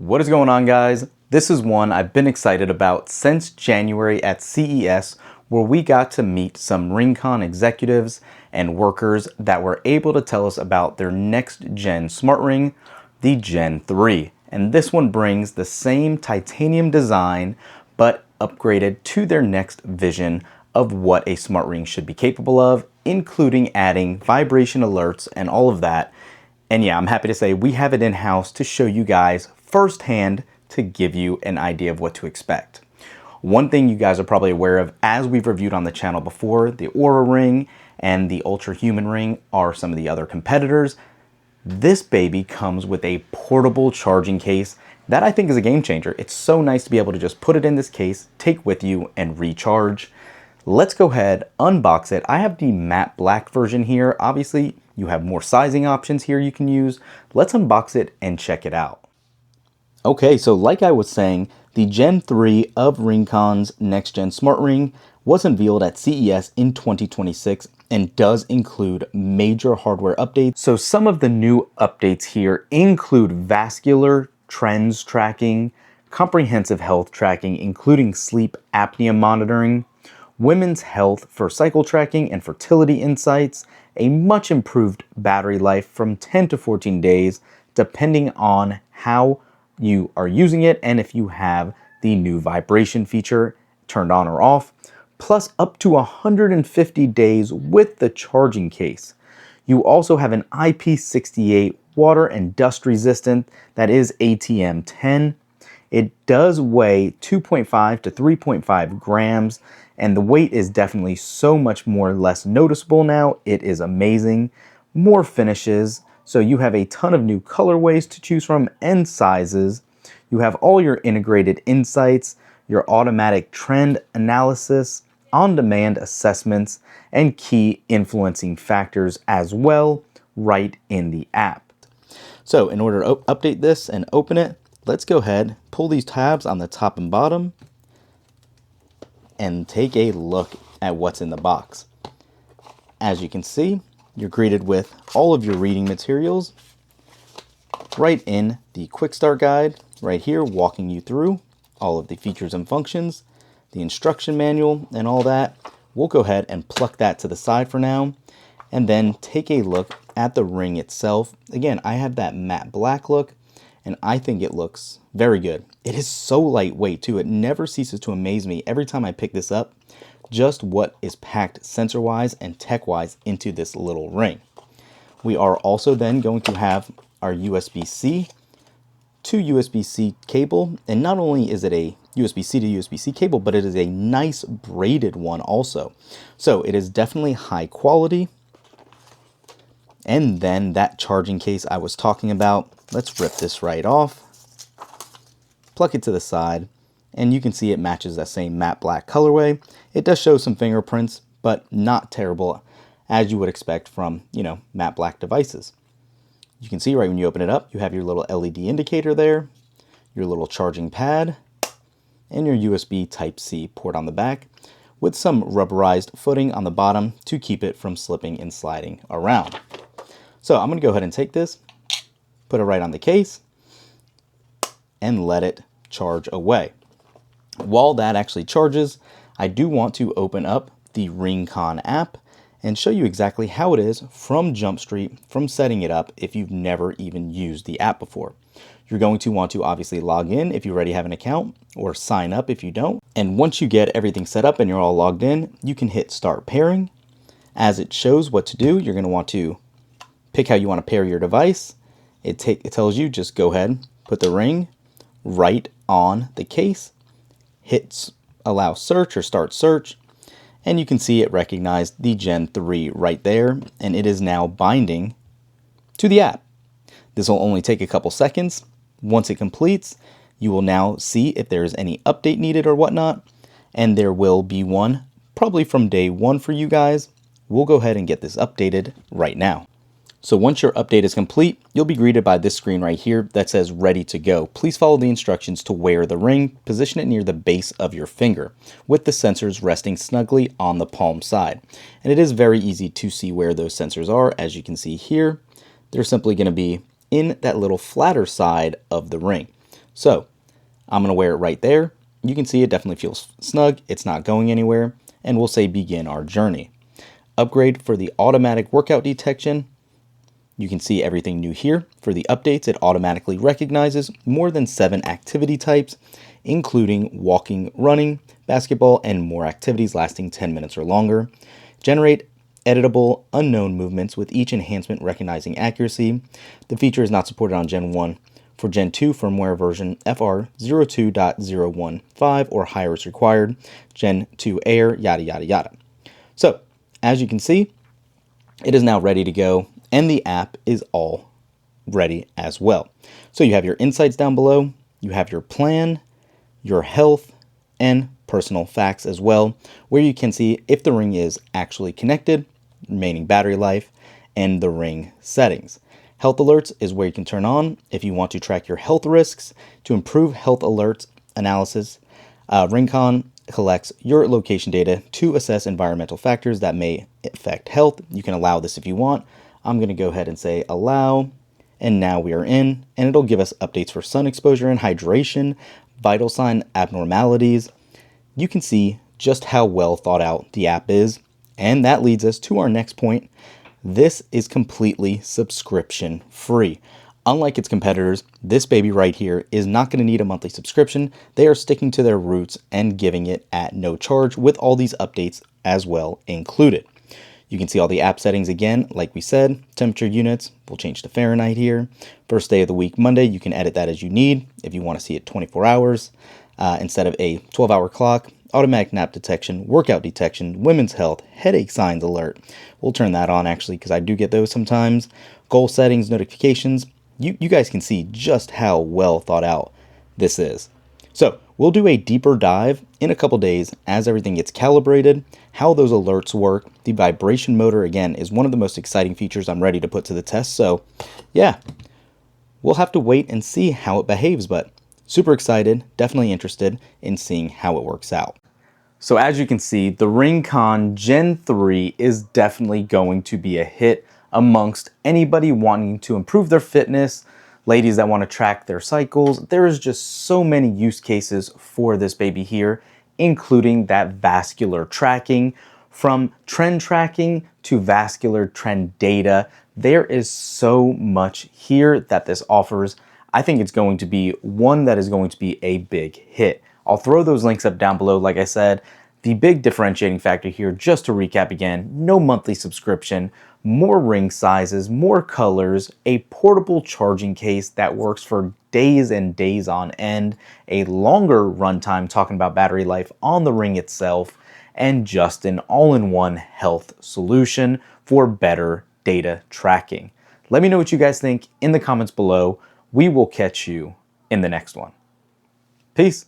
What is going on, guys? This is one I've been excited about since January at CES, where we got to meet some RingConn executives and workers that were able to tell us about their next gen smart ring, the Gen 3. And this one brings the same titanium design, but upgraded to their next vision of what a smart ring should be capable of, including adding vibration alerts and all of that. And yeah, I'm happy to say we have it in-house to show you guys firsthand to give you an idea of what to expect. One thing you guys are probably aware of, as we've reviewed on the channel before, the Aura Ring and the Ultra Human Ring are some of the other competitors. This baby comes with a portable charging case that I think is a game changer. It's so nice to be able to just put it in this case, take with you, and recharge. Let's go ahead, unbox it. I have the matte black version here. Obviously, you have more sizing options here you can use. Let's unbox it and check it out. Okay, so like I was saying, the Gen 3 of RingConn's next gen smart ring was unveiled at CES in 2026 and does include major hardware updates. So some of the new updates here include vascular trends tracking, comprehensive health tracking, including sleep apnea monitoring, women's health for cycle tracking and fertility insights, a much improved battery life from 10 to 14 days, depending on how you are using it and if you have the new vibration feature turned on or off, plus up to 150 days with the charging case. You also have an IP68 water and dust resistant that is ATM10. It does weigh 2.5 to 3.5 grams, and the weight is definitely so much more less noticeable now. It is amazing. More finishes, so you have a ton of new colorways to choose from and sizes. You have all your integrated insights, your automatic trend analysis, on-demand assessments, and key influencing factors as well right in the app. So in order to update this and open it, let's go ahead, pull these tabs on the top and bottom, and take a look at what's in the box. As you can see, you're greeted with all of your reading materials right in the quick start guide right here, walking you through all of the features and functions, the instruction manual and all that. We'll go ahead and pluck that to the side for now and then take a look at the ring itself. Again, I have that matte black look and I think it looks very good. It is so lightweight too. It never ceases to amaze me every time I pick this up, just what is packed sensor-wise and tech-wise into this little ring. We are also then going to have our USB-C to USB-C cable, and not only is it a USB-C to USB-C cable, but it is a nice braided one also. So it is definitely high quality. And then that charging case I was talking about, let's rip this right off, pluck it to the side, and you can see it matches that same matte black colorway. It does show some fingerprints, but not terrible as you would expect from, matte black devices. You can see right when you open it up, you have your little LED indicator there, your little charging pad, and your USB Type-C port on the back with some rubberized footing on the bottom to keep it from slipping and sliding around. So I'm going to go ahead and take this, put it right on the case, and let it charge away. While that actually charges, I do want to open up the RingConn app and show you exactly how it is from Jump Street, from setting it up if you've never even used the app before. You're going to want to obviously log in if you already have an account, or sign up if you don't. And once you get everything set up and you're all logged in, you can hit start pairing. As it shows what to do, you're going to want to pick how you want to pair your device. It tells you just go ahead, put the ring right on the case, hit allow search or start search, and you can see it recognized the Gen 3 right there, and it is now binding to the app. This will only take a couple seconds. Once it completes, you will now see if there is any update needed or whatnot, and there will be one probably from day one for you guys. We'll go ahead and get this updated right now. So once your update is complete, you'll be greeted by this screen right here that says ready to go. Please follow the instructions to wear the ring. Position it near the base of your finger with the sensors resting snugly on the palm side. And it is very easy to see where those sensors are. As you can see here, they're simply going to be in that little flatter side of the ring. So I'm going to wear it right there. You can see it definitely feels snug. It's not going anywhere. And we'll say begin our journey. Upgrade for the automatic workout detection. You can see everything new here. For the updates, it automatically recognizes more than 7 activity types, including walking, running, basketball, and more activities lasting 10 minutes or longer. Generate editable unknown movements with each enhancement recognizing accuracy. The feature is not supported on Gen 1. For Gen 2 firmware version FR02.015 or higher is required. Gen 2 Air, yada, yada, yada. So, as you can see, it is now ready to go, and the app is all ready as well. So you have your insights down below, you have your plan, your health, and personal facts as well, where you can see if the Ring is actually connected, remaining battery life, and the Ring settings. Health alerts is where you can turn on if you want to track your health risks. To improve health alerts analysis, RingConn collects your location data to assess environmental factors that may affect health. You can allow this if you want. I'm going to go ahead and say allow, and now we are in, and it'll give us updates for sun exposure and hydration, vital sign abnormalities. You can see just how well thought out the app is, and that leads us to our next point. This is completely subscription free. Unlike its competitors, this baby right here is not going to need a monthly subscription. They are sticking to their roots and giving it at no charge with all these updates as well included. You can see all the app settings again, like we said. Temperature units, we'll change to Fahrenheit here. First day of the week, Monday, you can edit that as you need if you want to see it 24 hours instead of a 12-hour clock. Automatic nap detection, workout detection, women's health, headache signs alert. We'll turn that on actually because I do get those sometimes. Goal settings, notifications. You guys can see just how well thought out this is. So we'll do a deeper dive in a couple days as everything gets calibrated, how those alerts work. The vibration motor, again, is one of the most exciting features I'm ready to put to the test. So yeah, we'll have to wait and see how it behaves, but super excited, definitely interested in seeing how it works out. So as you can see, the RingConn Gen 3 is definitely going to be a hit amongst anybody wanting to improve their fitness, ladies that want to track their cycles. There is just so many use cases for this baby here, including that vascular tracking. From trend tracking to vascular trend data, there is so much here that this offers. I think it's going to be one that is going to be a big hit. I'll throw those links up down below. Like I said, the big differentiating factor here, just to recap again, no monthly subscription, more ring sizes, more colors, a portable charging case that works for days and days on end, a longer runtime talking about battery life on the Ring itself, and just an all-in-one health solution for better data tracking. Let me know what you guys think in the comments below. We will catch you in the next one. Peace.